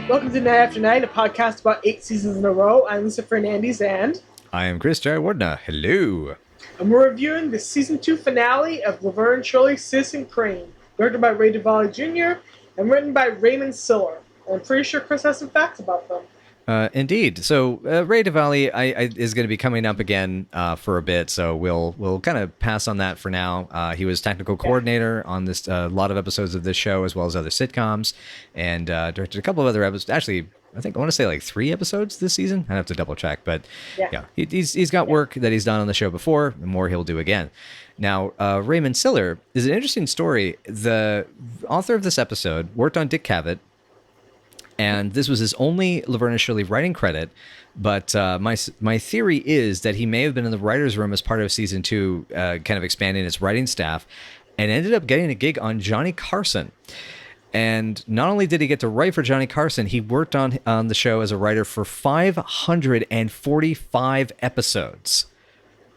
Welcome to Night After Night, a podcast about 8 seasons in a row. I'm Lisa Fernandes, and I am Chris Jayawardena. Hello. we're reviewing the season 2 finale of Laverne and Shirley Citizen Krane, directed by Ray Duvall Jr. and written by Raymond Siller. I'm pretty sure Chris has some facts about them. Indeed. So Ray DeValley is going to be coming up again for a bit, so we'll kind of pass on that for now. He was technical coordinator on this lot of episodes of this show, as well as other sitcoms, and directed a couple of other episodes. Actually, I want to say like 3 episodes this season. I have to double check, but yeah, he's got work that he's done on the show before, and more he'll do again. Now, Raymond Siller is an interesting story. The author of this episode worked on Dick Cavett. And this was his only Laverne and Shirley writing credit, but my theory is that he may have been in the writer's room as part of season 2, kind of expanding its writing staff, and ended up getting a gig on Johnny Carson. And not only did he get to write for Johnny Carson, he worked on the show as a writer for 545 episodes.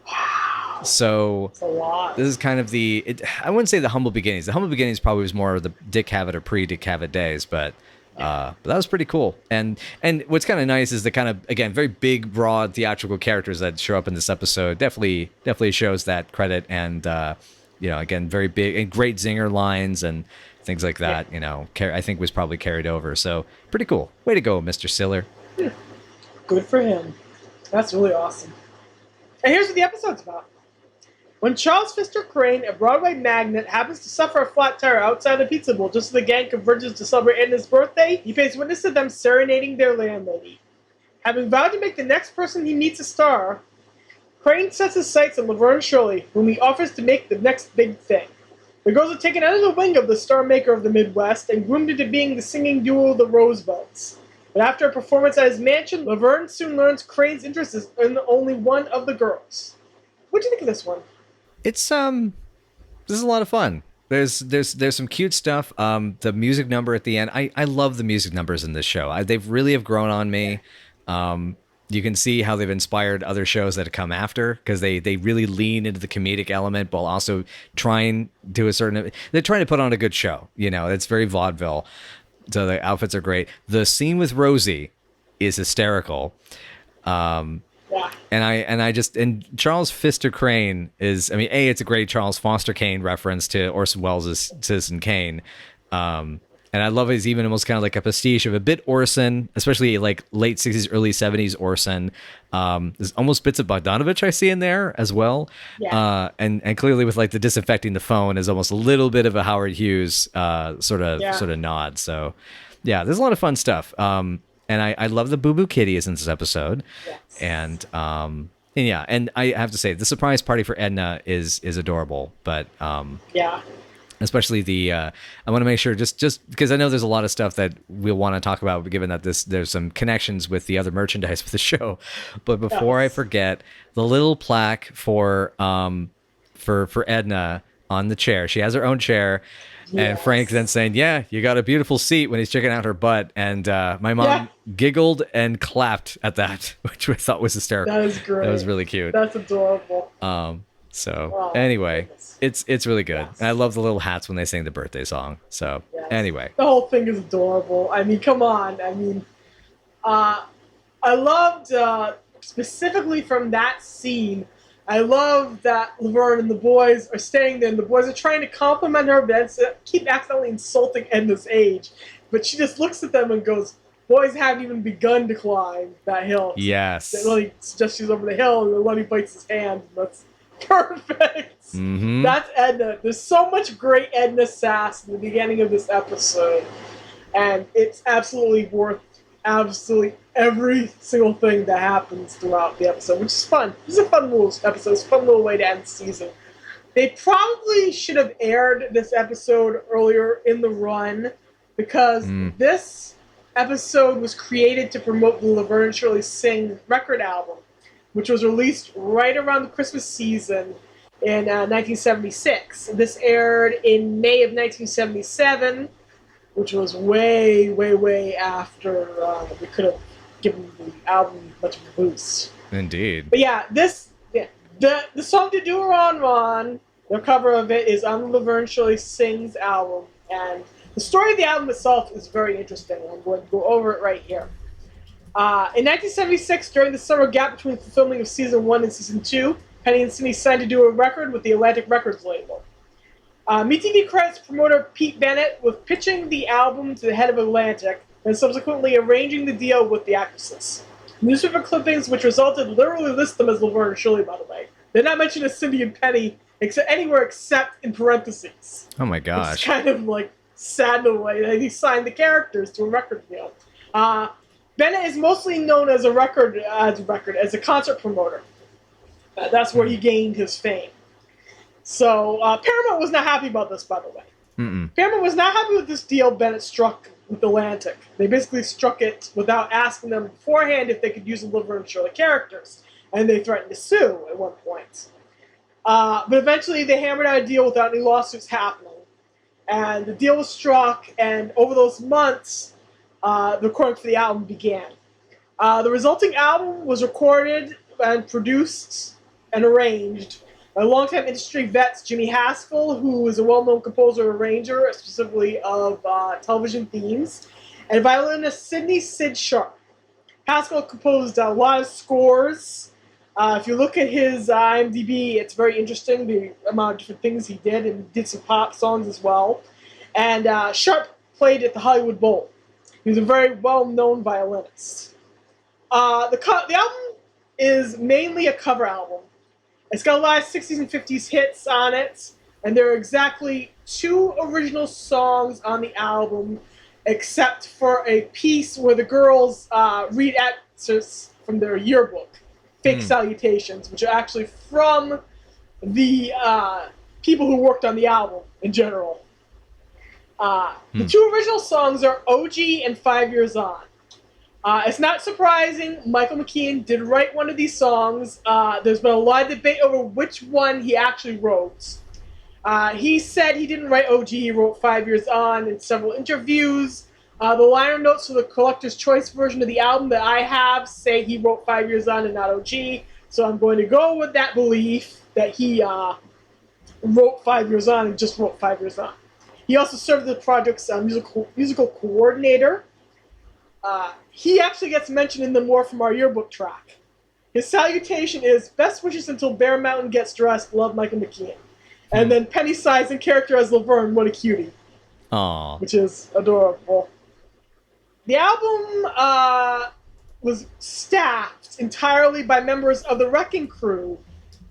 Wow. So that's a lot. This is kind of I wouldn't say the humble beginnings. The humble beginnings probably was more of the Dick Cavett or pre-Dick Cavett days, but that was pretty cool. And what's kind of nice is the kind of, again, very big, broad theatrical characters that show up in this episode. Definitely shows that credit. And, again, very big and great zinger lines and things like that, I think was probably carried over. So pretty cool. Way to go, Mr. Siller. Good for him. That's really awesome. And here's what the episode's about. When Charles Pfister Krane, a Broadway magnate, happens to suffer a flat tire outside the pizza bowl just as the gang converges to celebrate Edna's birthday, he pays witness to them serenading their landlady. Having vowed to make the next person he meets a star, Krane sets his sights on Laverne and Shirley, whom he offers to make the next big thing. The girls are taken under the wing of the star maker of the Midwest and groomed into being the singing duo the Rosebuds. But after a performance at his mansion, Laverne soon learns Crane's interest is in only one of the girls. What do you think of this one? It's this is a lot of fun. There's some cute stuff. The music number at the end, I love the music numbers in this show. They've really have grown on me. You can see how they've inspired other shows that have come after, because they really lean into the comedic element while also trying to they're trying to put on a good show. It's very vaudeville. So the outfits are great. The scene with Rosie is hysterical. And Charles Pfister Krane is, it's a great Charles Foster Kane reference to Orson Welles' Citizen Kane. And I love it. He's even almost kind of like a pastiche of a bit Orson, especially like late 60s, early 70s Orson. There's almost bits of Bogdanovich I see in there as well. Yeah. And clearly with like the disinfecting the phone is almost a little bit of a Howard Hughes sort of nod. So yeah, there's a lot of fun stuff. And I love the Boo Boo Kitty is in this episode. Yes. And I have to say the surprise party for Edna is adorable. But especially I want to make sure just because I know there's a lot of stuff that we'll want to talk about, given that there's some connections with the other merchandise with the show. But before I forget, the little plaque for Edna on the chair. She has her own chair. Yes. And Frank then saying, "Yeah, you got a beautiful seat," when he's checking out her butt, and my mom giggled and clapped at that, which I thought was hysterical. That is great. That was really cute. That's adorable. Anyway, it's really good, and I love the little hats when they sing the birthday song. So anyway, the whole thing is adorable. Come on. I loved specifically from that scene. I love that Laverne and the boys are staying there, and the boys are trying to compliment her, but keep accidentally insulting Edna's age. But she just looks at them and goes, "Boys haven't even begun to climb that hill." Yes. They really suggests she's over the hill, and Lenny bites his hand. That's perfect. Mm-hmm. That's Edna. There's so much great Edna sass in the beginning of this episode, and it's absolutely worth every single thing that happens throughout the episode, which is fun. This is a fun little episode. It's a fun little way to end the season. They probably should have aired this episode earlier in the run, because this episode was created to promote the Laverne and Shirley Sing record album, which was released right around the Christmas season in 1976. This aired in May of 1977, which was way, way, way after we could have given the album much of a boost. Indeed. But yeah, the song "To Do Ron Ron," the cover of it is on the Laverne Shirley Sing's album, and The story of the album itself is very interesting. I'm going to go over it right here. In 1976, during the summer gap between the filming of Season 1 and Season 2, Penny and Cindy signed to do a record with the Atlantic Records label. MeTV credits promoter Pete Bennett with pitching the album to the head of Atlantic and subsequently arranging the deal with the actresses. Newspaper clippings which resulted literally list them as Laverne and Shirley, by the way. They're not mentioned as Cindy and Penny anywhere except in parentheses. Oh my gosh. It's kind of like sad in a way that he signed the characters to a record deal. Bennett is mostly known as a concert promoter. That's where he gained his fame. So Paramount was not happy about this, by the way. Paramount was not happy with this deal Bennett struck with Atlantic. They basically struck it without asking them beforehand if they could use the Laverne and Shirley characters, and they threatened to sue at one point. But eventually they hammered out a deal without any lawsuits happening. And the deal was struck, and over those months, the recording for the album began. The resulting album was recorded and produced and arranged by longtime industry vets Jimmy Haskell, who is a well-known composer and arranger, specifically of television themes, and violinist Sid Sharp. Haskell composed a lot of scores. If you look at his IMDb, it's very interesting, the amount of different things he did, and did some pop songs as well. And Sharp played at the Hollywood Bowl. He was a very well-known violinist. The album is mainly a cover album. It's got a lot of 60s and 50s hits on it, and there are exactly 2 original songs on the album, except for a piece where the girls read excerpts from their yearbook, Fake Salutations, which are actually from the people who worked on the album in general. The 2 original songs are OG and 5 Years On. It's not surprising, Michael McKean did write one of these songs. There's been a lot of debate over which one he actually wrote. He said he didn't write OG, he wrote 5 Years On in several interviews. The liner notes for the collector's choice version of the album that I have say he wrote 5 Years On and not OG, so I'm going to go with that belief that he wrote 5 Years On and just wrote 5 Years On. He also served the project's musical coordinator. He actually gets mentioned in the More From Our Yearbook track. His salutation is, "Best wishes until Bear Mountain gets dressed, love Michael McKean." And then Penny sighs in character as Laverne, what a cutie. Aww. Which is adorable. The album was staffed entirely by members of the Wrecking Crew,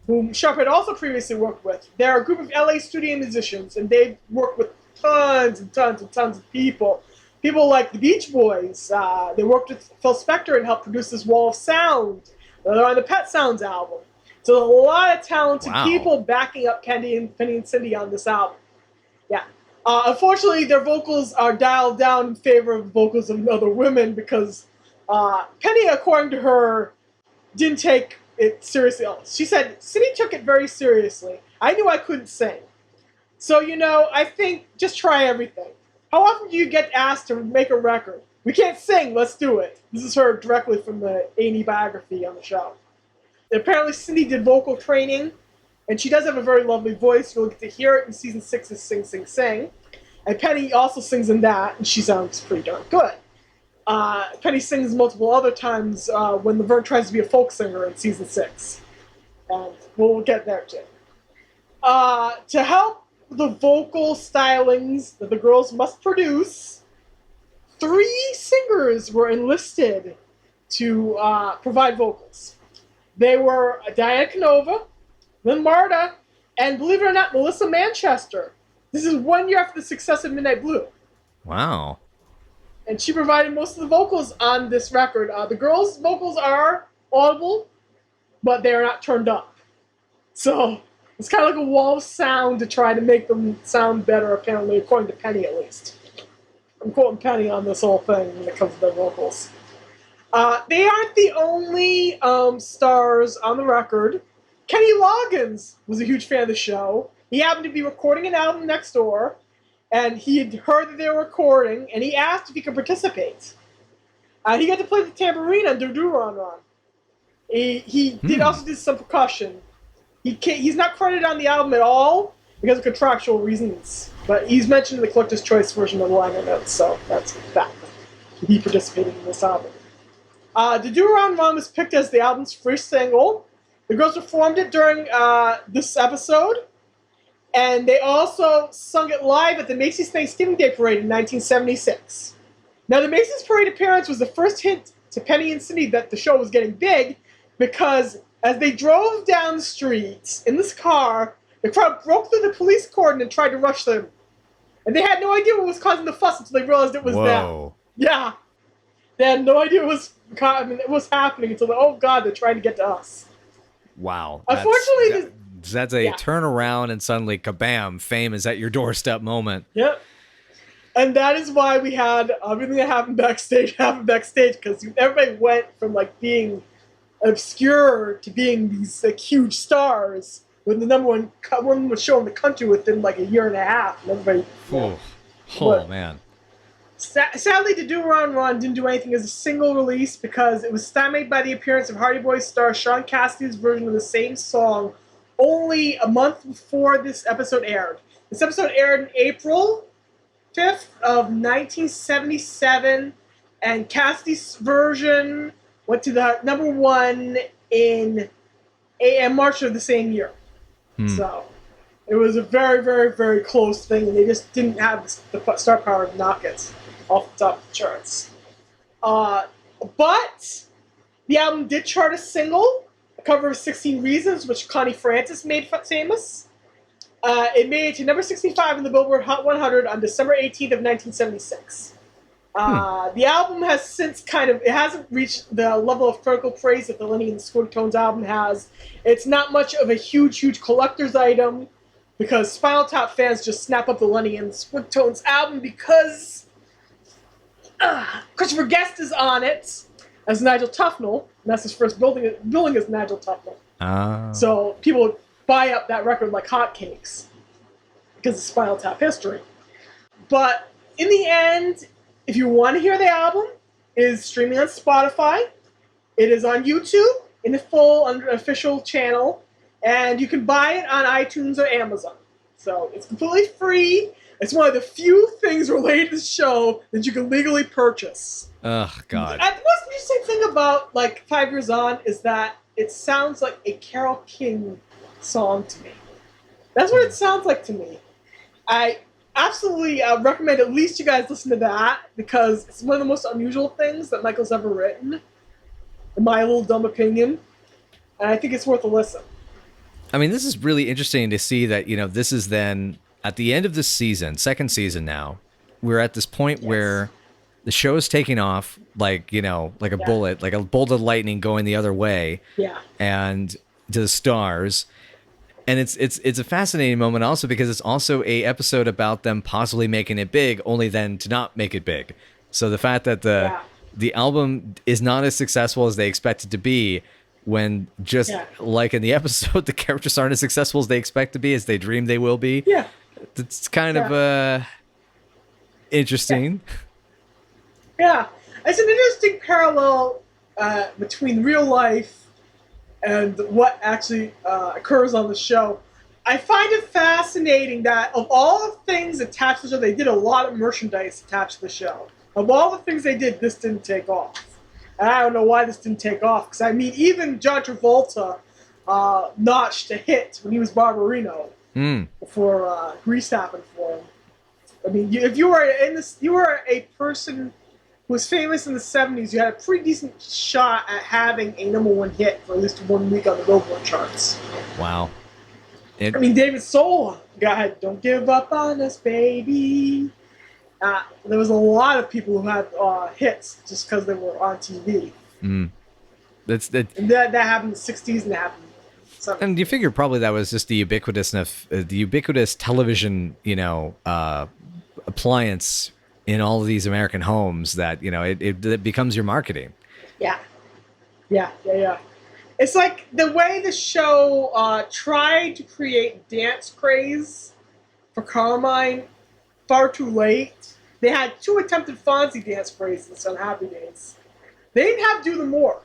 whom Sharp had also previously worked with. They're a group of LA studio musicians, and they've worked with tons and tons and tons of people. People like the Beach Boys. They worked with Phil Spector and helped produce this Wall of Sound. They're on the Pet Sounds album. So a lot of talented people backing up Penny and Cindy on this album. Yeah. Unfortunately, their vocals are dialed down in favor of the vocals of other women because Penny, according to her, didn't take it seriously. She said, Cindy took it very seriously. I knew I couldn't sing. So, I think just try everything. How often do you get asked to make a record? We can't sing, let's do it. This is her directly from the A&E biography on the show. Apparently Cindy did vocal training, and she does have a very lovely voice. You'll get to hear it in Season 6's Sing, Sing, Sing. And Penny also sings in that, and she sounds pretty darn good. Penny sings multiple other times when Laverne tries to be a folk singer in Season 6. And we'll get there too. To help the vocal stylings that the girls must produce, 3 singers were enlisted to provide vocals. They were Diana Canova, Lynn Marta, and believe it or not, Melissa Manchester. This is 1 year after the success of Midnight Blue. Wow. And she provided most of the vocals on this record. The girls' vocals are audible, but they are not turned up. So it's kind of like a wall of sound to try to make them sound better, apparently, according to Penny at least. I'm quoting Penny on this whole thing when it comes to their vocals. They aren't the only stars on the record. Kenny Loggins was a huge fan of the show. He happened to be recording an album next door, and he had heard that they were recording, and he asked if he could participate. He got to play the tambourine on Do Do Ron Ron. He also did some percussion. He's not credited on the album at all, because of contractual reasons. But he's mentioned in the collector's choice version of the liner notes, so that's that. He participated in this album. The Do Around Run was picked as the album's first single. The girls performed it during this episode, and they also sung it live at the Macy's Thanksgiving Day Parade in 1976. Now, the Macy's Parade appearance was the first hint to Penny and Cindy that the show was getting big, because as they drove down the streets in this car, the crowd broke through the police cordon and tried to rush them. And they had no idea what was causing the fuss until they realized it was them. Yeah. They had no idea it was happening until, oh God, they're trying to get to us. Wow. Unfortunately, that's a turnaround and suddenly, kabam, fame is at your doorstep moment. Yep. And that is why we had everything that happened backstage, because everybody went from like being obscure to being these like huge stars, when the number one was show in the country within like a year and a half. And everybody, man. Sadly, the Do Around Run didn't do anything as a single release because it was stymied by the appearance of Hardy Boys star Sean Cassidy's version of the same song only a month before this episode aired. This episode aired in April 5th of 1977, and Cassidy's version went to the number one in March of the same year. So it was a very, very, very close thing, and they just didn't have the star power to knock it off the top of the charts. But the album did chart a single, a cover of 16 Reasons, which Connie Francis made famous. It made it to number 65 in the Billboard Hot 100 on December 18th of 1976. The album has since it hasn't reached the level of critical praise that the Lenny and the Squid Tones album has. It's not much of a huge collector's item, because Spinal Tap fans just snap up the Lenny and the Squid Tones album because Christopher Guest is on it as Nigel Tufnell, and that's his first billing as Nigel Tufnell. So people buy up that record like hotcakes because of Spinal Tap history. But in the end, if you want to hear the album, it is streaming on Spotify. It is on YouTube in the full under official channel, and you can buy it on iTunes or Amazon. So it's completely free. It's one of the few things related to the show that you can legally purchase. Oh, God. And the most interesting thing about, 5 years on is that it sounds like a Carole King song to me. That's what it sounds like to me. I absolutely recommend at least you guys listen to that, because it's one of the most unusual things that Michael's ever written, in my little dumb opinion. And I think it's worth a listen. I mean, this is really interesting to see that, this is then at the end of this season, second season now, we're at this point where the show is taking off like a bullet, like a bolt of lightning going the other way. Yeah. And to the stars. And it's a fascinating moment also because it's also a episode about them possibly making it big, only then to not make it big. So the fact that the album is not as successful as they expect it to be, when just like in the episode, the characters aren't as successful as they expect to be, as they dream they will be. Yeah. It's kind of interesting. Yeah. It's an interesting parallel between real life and what actually occurs on the show. I find it fascinating that of all the things attached to the show, they did a lot of merchandise attached to the show. Of all the things they did, this didn't take off. And I don't know why this didn't take off, because even John Travolta notched a hit when he was Barbarino before Grease happened for him. I mean, if you were a person who was famous in the 70s, you had a pretty decent shot at having a number one hit for at least 1 week on the Billboard charts. Wow. David Soul, God, don't give up on us, baby. There was a lot of people who had hits just because they were on TV. And that happened in the 60s, and that happened in the 70s. And you figure probably that was just the ubiquitous television, appliance in all of these American homes that, it becomes your marketing. Yeah. It's like the way the show tried to create dance craze for Carmine far too late. They had 2 attempted Fonzie dance crazes on Happy Days. They didn't have Do the Mork.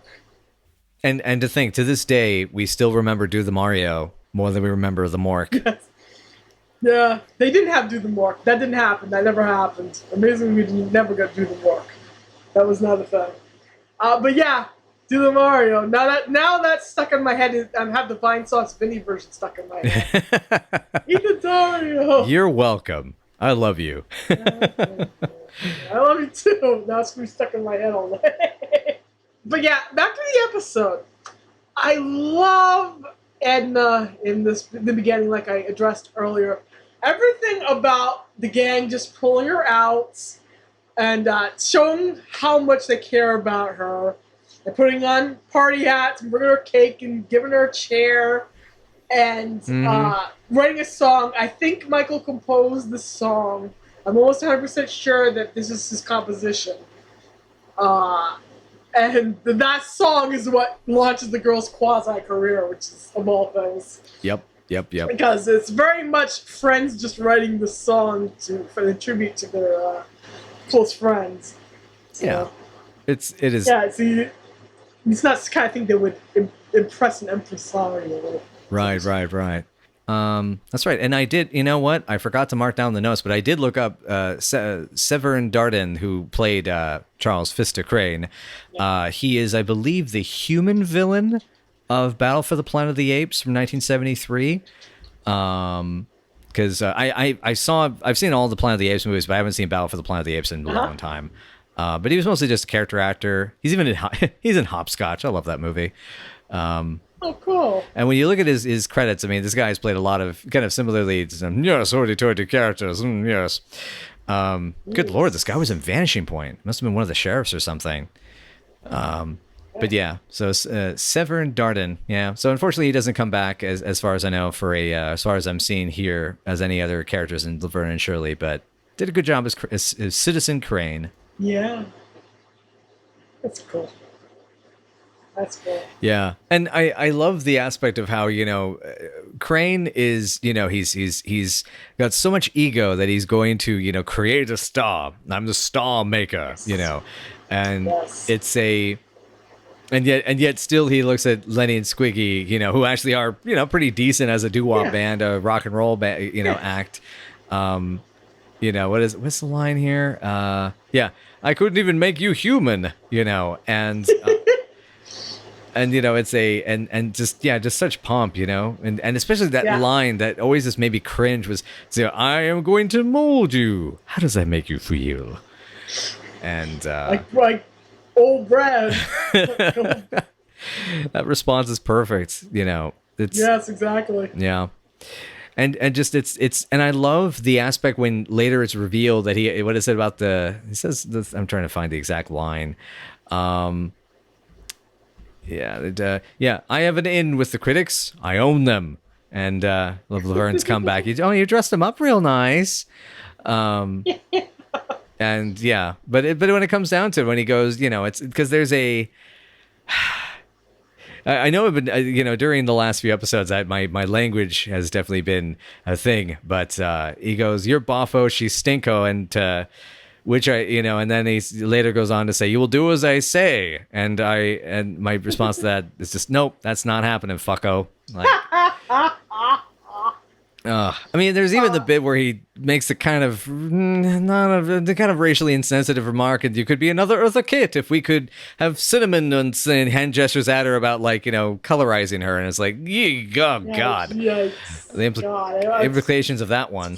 And to think, to this day, we still remember Do the Mario more than we remember the Mork. Yeah, they didn't have to do the work. That didn't happen. That never happened. Amazingly, we never got to do the work. That was not a thing. But yeah, do the Mario. Now that's stuck in my head. I have the Vine Sauce Vinny version stuck in my head. Eat the Mario. You're welcome. I love you. I love you too. Now it's gonna be stuck in my head all day. But yeah, back to the episode. I love Edna in the beginning, like I addressed earlier. Everything about the gang just pulling her out and showing how much they care about her. And putting on party hats and bringing her cake and giving her a chair and writing a song. I think Michael composed the song. I'm almost 100% sure that this is his composition. And that song is what launches the girl's quasi-career, which is, of all things. Yep. Because it's very much friends just writing the song for the tribute to their close friends. So, yeah. It is. Yeah, see, it's not the kind of thing that would impress an impresario. Right. That's right. And I did, you know what? I forgot to mark down the notes, but I did look up Severin Darden, who played Charles Pfister Krane. He is, I believe, the human villain of Battle for the Planet of the Apes from 1973. Because I've seen all the Planet of the Apes movies, but I haven't seen Battle for the Planet of the Apes in a long time. But he was mostly just a character actor. He's even he's in Hopscotch. I love that movie. Oh, cool. And when you look at his credits, I mean, this guy's played a lot of kind of similarly to some hoity-toity characters. Yes. Good Lord, this guy was in Vanishing Point. Must have been one of the sheriffs or something. But yeah, so Severin Darden, yeah. So unfortunately, he doesn't come back as far as I know for as far as I'm seeing here as any other characters in Laverne and Shirley, but did a good job as Citizen Krane. Yeah. That's cool. That's cool. Yeah, and I love the aspect of how, you know, Krane is, you know, he's got so much ego that he's going to, you know, create a star. I'm the star maker, Yes. you know, and Yes. it's a, and yet still he looks at Lenny and Squiggy, you know, who actually are, you know, pretty decent as a doo-wop band, a rock and roll band, you know, act. You know, what's the line here? Yeah, I couldn't even make you human, you know, and. And you know, it's just such pomp, you know, and especially that line that always just made me cringe was, "I am going to mold you. How does that make you feel?" And like old bread. that response is perfect, you know. It's Yes, exactly. yeah, and just it's and I love the aspect when later it's revealed that what is it about he says this, I'm trying to find the exact line. Yeah, I have an in with the critics. I own them. And Laverne's come back. You dressed them up real nice. And yeah, but when it comes down to it, when he goes, you know, it's because there's a. I know, you know, during the last few episodes, my language has definitely been a thing. But he goes, "You're boffo, she's stinko," and. Which you know, and then he later goes on to say, "You will do as I say," and my response to that is just, "Nope, that's not happening, fucko." Like, I mean, there's even the bit where he makes the kind of racially insensitive remark, and you could be another Eartha Kitt if we could have cinnamon and hand gestures at her about, like, you know, colorizing her, and it's like, God, the implications of that one.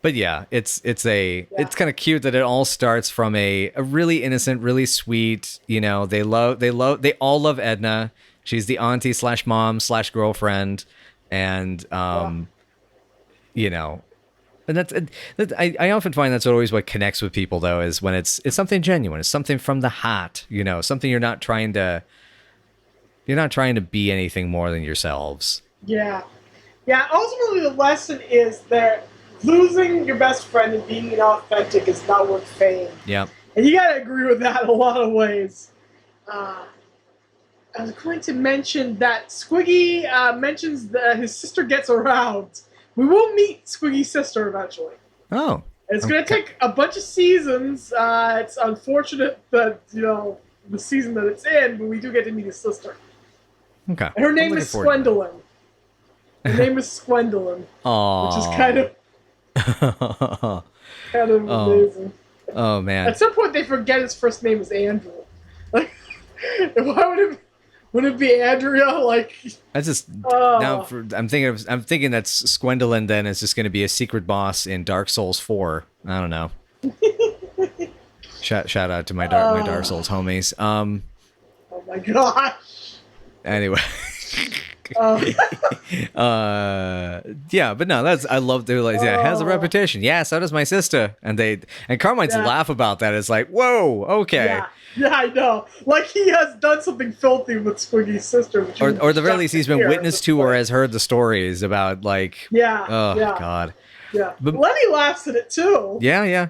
But yeah, it's kind of cute that it all starts from a really innocent, really sweet, you know, they all love Edna. She's the auntie / mom / girlfriend. And, you know, and I often find that's always what connects with people, though, is when it's something genuine. It's something from the heart, you know, something you're not trying to be anything more than yourselves. Yeah. Yeah. Ultimately, the lesson is that losing your best friend and being inauthentic is not worth fame. Yeah. And you gotta agree with that in a lot of ways. I was going to mention that Squiggy mentions that his sister gets around. We will meet Squiggy's sister eventually. Oh. It's going to take a bunch of seasons. It's unfortunate that, you know, the season that it's in, but we do get to meet his sister. Okay. And her name is Gwendolyn. Her name is Gwendolyn, which is kind of Oh, amazing. oh man. At some point, they forget his first name is Andrew. Like, why would it be Andrea? Like, That's just I'm thinking that Gwendolyn then is just going to be a secret boss in Dark Souls 4. I don't know. Shout out to my Dark Souls homies. Oh my gosh. Anyway. Uh, Yeah, but no, I love their like, yeah, it has a reputation. Yeah, so does my sister. And Carmine's laugh about that. It's like, whoa, okay. Yeah, I know. Like he has done something filthy with Squiggy's sister. Or at the very least, he's been witness to or has heard the stories about like, God. Yeah, but Lenny laughs at it too. Yeah. Oh, yeah.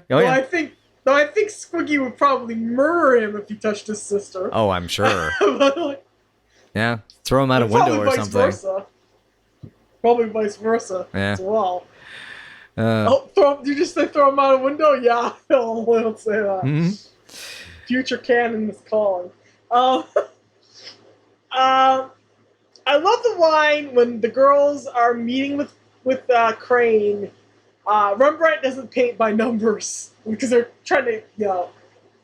Though I think Squiggy would probably murder him if he touched his sister. Oh, I'm sure. Like, yeah, throw him out a window or something. Versa. Probably vice versa as well. Did you just say throw him out a window? Yeah, I'll say that. Mm-hmm. Future canon is calling. I love the line when the girls are meeting with Krane. Rembrandt doesn't paint by numbers because they're trying to,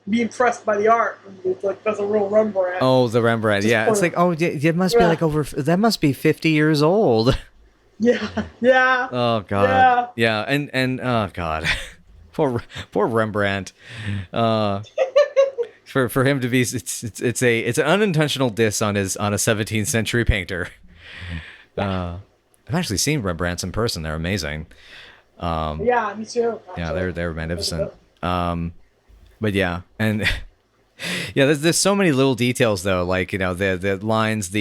be impressed by the art. It's like that's a real Rembrandt. Oh, the Rembrandt. Yeah, it's like, it must be like that must be 50 years old. Yeah. Oh God. Yeah, and oh God, poor Rembrandt. For him to be, it's an unintentional diss on a 17th century painter. I've actually seen Rembrandts in person. They're amazing. Yeah, me too. Yeah, they're magnificent. But yeah, and yeah, there's so many little details though, like the lines,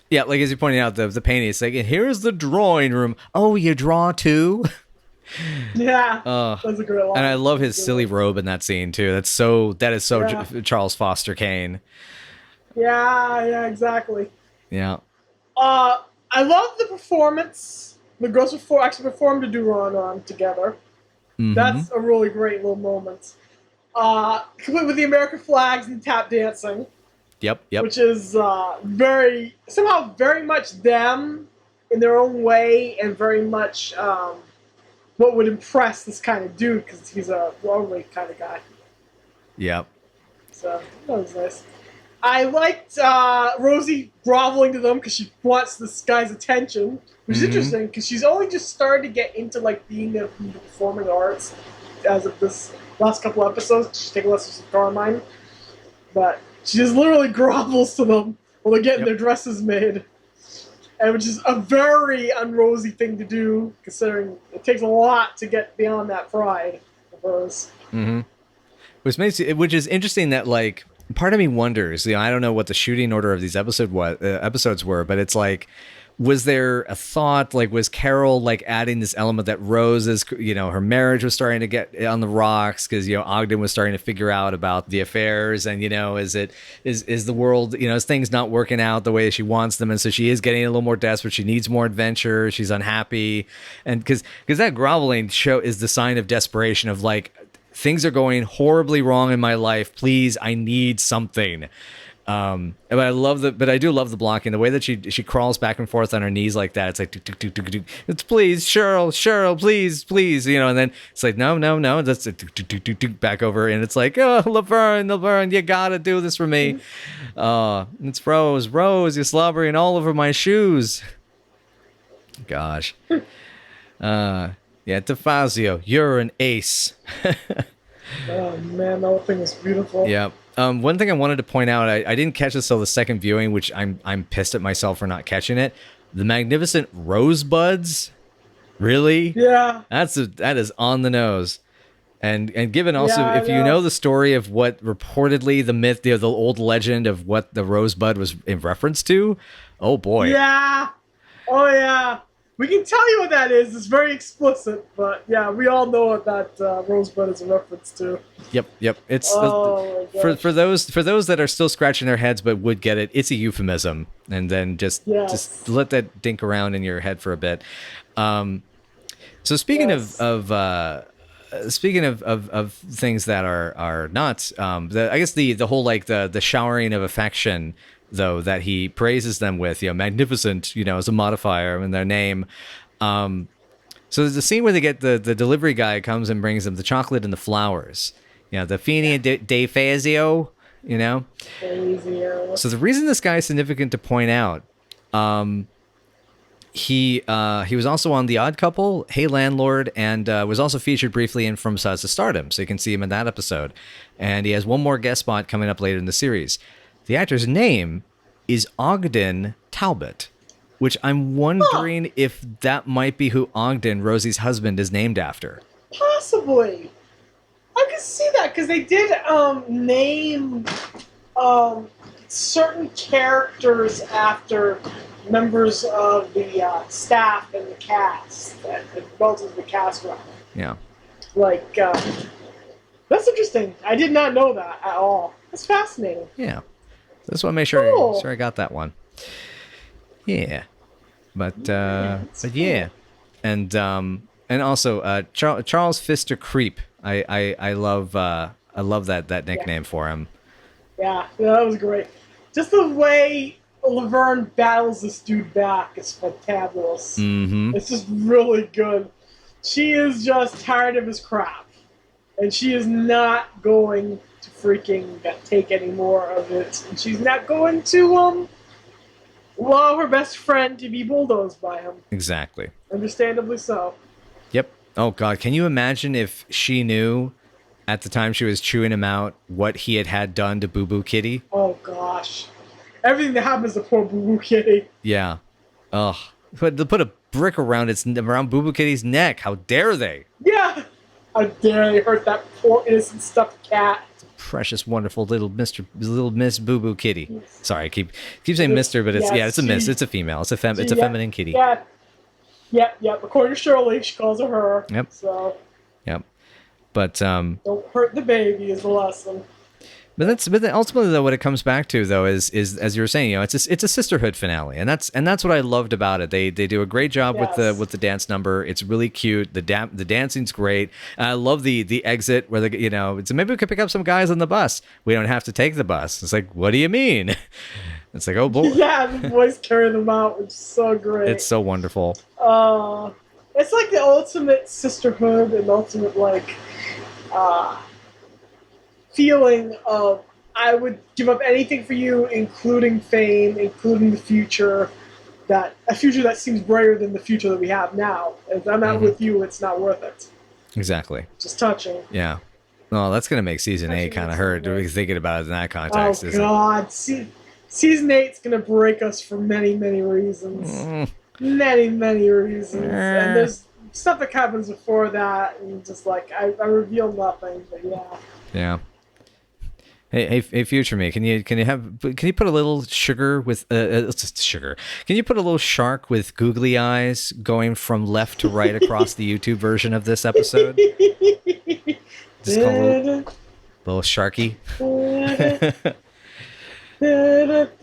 like as you pointed out, the painting. It's like, here's the drawing room. Oh, you draw too. Yeah, that's a great line. And I love his silly robe in that scene too. That is so Charles Pfister Krane. Yeah, exactly. Yeah. I love the performance. The girls actually performed a do-run together. Mm-hmm. That's a really great little moment. Complete with the American flags and tap dancing. Yep. Which is very much them in their own way, and very much what would impress this kind of dude, because he's a Broadway kind of guy. Yep. So that was nice. I liked Rosie groveling to them because she wants this guy's attention, which is interesting because she's only just started to get into like being in the performing arts as of this last couple episodes. She's taking lessons with Carmine, but she just literally grovels to them while they're getting their dresses made, and which is a very un-Rosie thing to do, considering it takes a lot to get beyond that pride of hers. Mm-hmm. Which is interesting that like. Part of me wonders, I don't know what the shooting order of these episodes were, but it's like, was there a thought, like, was Carol like adding this element that Rose is, her marriage was starting to get on the rocks because, Ogden was starting to figure out about the affairs, and, is the world, is things not working out the way she wants them, and so she is getting a little more desperate, she needs more adventure, she's unhappy, and because that groveling show is the sign of desperation of like, things are going horribly wrong in my life. Please, I need something. But I do love the blocking. The way that she crawls back and forth on her knees like that. It's like, it's please, Cheryl, please, and then it's like, no. That's back over, and it's like, oh, Laverne, you gotta do this for me. It's Rose, you're slobbering all over my shoes. Gosh. Yeah, DeFazio, you're an ace. Oh man, that whole thing is beautiful. Yeah. One thing I wanted to point out, I didn't catch this till the second viewing, which I'm pissed at myself for not catching it. The magnificent rosebuds, really? Yeah. That is on the nose. And given also, if you know the story of what reportedly the myth, the old legend of what the rosebud was in reference to, oh boy. Yeah. Oh yeah. We can tell you what that is. It's very explicit, but yeah, we all know what that rosebud is a reference to. Yep. It's for those that are still scratching their heads but would get it. It's a euphemism, and then just let that dink around in your head for a bit. So speaking of things that are not, I guess the whole like the showering of affection though, that he praises them with, magnificent, as a modifier in their name. So there's a scene where they get the delivery guy comes and brings them the chocolate and the flowers. The Fini de Fazio, Fazio. So the reason this guy is significant to point out, he was also on The Odd Couple, Hey Landlord, and was also featured briefly in From Suds to Stardom, so you can see him in that episode. And he has one more guest spot coming up later in the series. The actor's name is Ogden Talbot, which I'm wondering if that might be who Ogden, Rosie's husband, is named after. Possibly. I can see that, because they did name certain characters after members of the staff and the cast, the relatives of the cast rather. Yeah. Like, that's interesting. I did not know that at all. That's fascinating. Yeah. So that's why I made sure I got that one. Yeah. But yeah. And also Charles Pfister Creep. I love that nickname for him. Yeah, that was great. Just the way Laverne battles this dude back is fantabulous. Mm-hmm. It's just really good. She is just tired of his crap. And she is not going to freaking take any more of it. And she's not going to allow her best friend to be bulldozed by him. Exactly. Understandably so. Yep. Oh, God. Can you imagine if she knew at the time she was chewing him out what he had done to Boo Boo Kitty? Oh, gosh. Everything that happens to poor Boo Boo Kitty. Yeah. Ugh. But to put a brick around Boo Boo Kitty's neck. How dare they? Yeah. How dare they hurt that poor innocent stuffed cat. Precious, wonderful little Miss Boo Boo Kitty. Sorry, I keep saying Mister, but it's a miss. It's a female. It's a feminine kitty. Yeah. Yep. According to Shirley, she calls her her. Yep. So. Yep. But don't hurt the baby is the lesson. But ultimately though, what it comes back to though is as you were saying, it's a sisterhood finale, and that's what I loved about it. They do a great job with the dance number. It's really cute. The dancing's great. I love the exit where it's maybe we could pick up some guys on the bus. We don't have to take the bus. It's like, what do you mean? It's like, oh boy. Yeah, the boys carry them out, which is so great. It's so wonderful. It's like the ultimate sisterhood and ultimate feeling of I would give up anything for you, including fame, including the future, a future that seems brighter than the future that we have now. If I'm not with you, it's not worth it. Exactly. Just touching. Yeah. Well, that's going to make season 8 kind of hurt. Thinking about it in that context. Oh, God. Season 8's going to break us for many, many reasons. Many, many reasons. And there's stuff that happens before that, and just I reveal nothing, but yeah. Yeah. Hey, future me, can you put a little sugar with sugar? Can you put a little shark with googly eyes going from left to right across the YouTube version of this episode? Just call a little sharky. But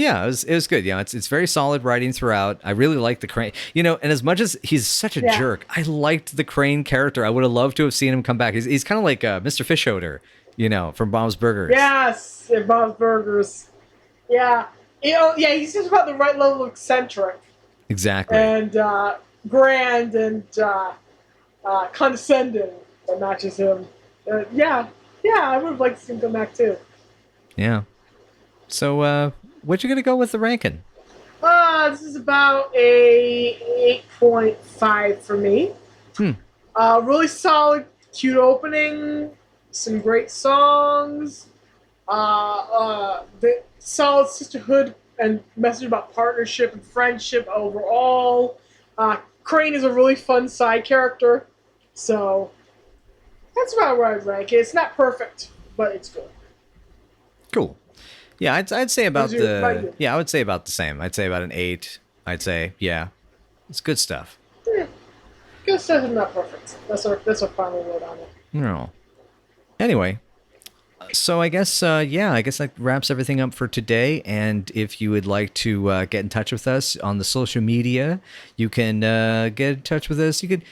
yeah, it was good. It's very solid writing throughout. I really like the Krane, and as much as he's such a jerk, I liked the Krane character. I would have loved to have seen him come back. He's kind of like Mr. Fischoeder, from Bob's Burgers. Yes, Bob's Burgers. Yeah, he's just about the right level of eccentric. Exactly. And grand and condescending that matches him. I would have liked to see him come back too. Yeah. So, what you gonna go with the ranking? This is about a 8.5 for me. Really solid, cute opening, some great songs, the solid sisterhood and message about partnership and friendship overall. Krane is a really fun side character, so that's about where I'd rank it. It's not perfect, but it's good. Cool. Yeah, I'd say about I would say about the same. I'd say about an 8. I'd say it's good stuff. Yeah. Good stuff is not perfect. That's our final word on it. No. Anyway, So I guess, I guess that wraps everything up for today. And if you would like to get in touch with us on the social media, you can get in touch with us. You could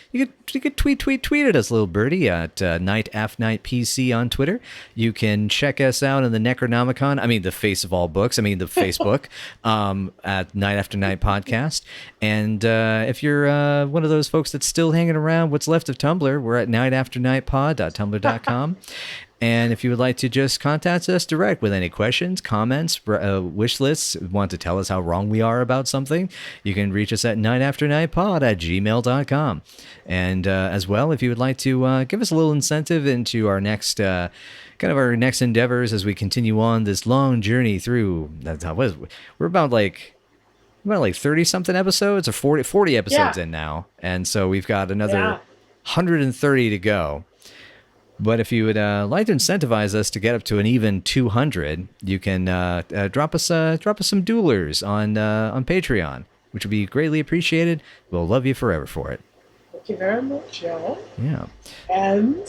tweet at us, little birdie, at NightAfNightPC on Twitter. You can check us out on the Necronomicon. I mean, the face of all books. I mean, the Facebook at Night After Night Podcast. And if you're one of those folks that's still hanging around, what's left of Tumblr, we're at nightafterNightPod.tumblr.com. And if you would like to just contact us direct with any questions, comments, wish lists, want to tell us how wrong we are about something, you can reach us at nightafterNightPod@gmail.com. And as well, if you would like to give us a little incentive into our next our next endeavors as we continue on this long journey through, we're about like 30 something episodes or 40 episodes in now. And so we've got another 130 to go. But if you would like to incentivize us to get up to an even 200, you can drop us some doolars on Patreon, which would be greatly appreciated. We'll love you forever for it. Thank you very much, Joe. Yeah. And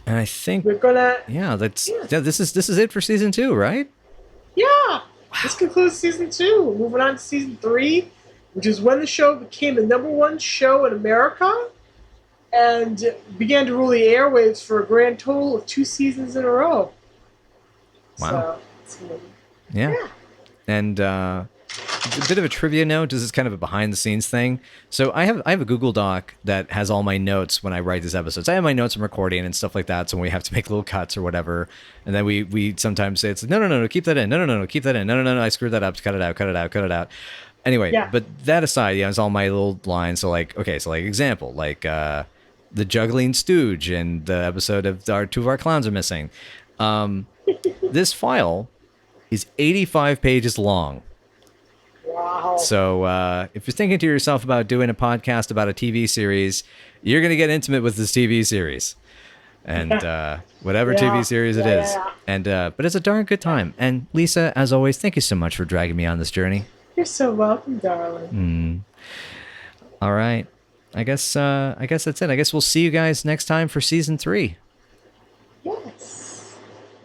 I think we're gonna. This is it for season 2, right? Yeah. Wow. This concludes season 2. Moving on to season 3, which is when the show became the #1 show in America, and began to rule the airwaves for a grand total of 2 seasons in a row. Wow. So, yeah. And a bit of a trivia note. This is kind of a behind-the-scenes thing. So I have a Google Doc that has all my notes when I write these episodes. I have my notes from recording and stuff like that, so when we have to make little cuts or whatever. And then we sometimes say, it's like, no, keep that in. No, keep that in. No, I screwed that up. Cut it out. Anyway, but that aside, it's all my little lines. So example, the juggling stooge and the episode of two of our clowns are missing. This file is 85 pages long. Wow. So if you're thinking to yourself about doing a podcast about a TV series, you're going to get intimate with this TV series. And whatever TV series it is. And but it's a darn good time. And Lisa, as always, thank you so much for dragging me on this journey. You're so welcome, darling. All right. I guess that's it. I guess we'll see you guys next time for season 3. Yes.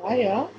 Bye, y'all.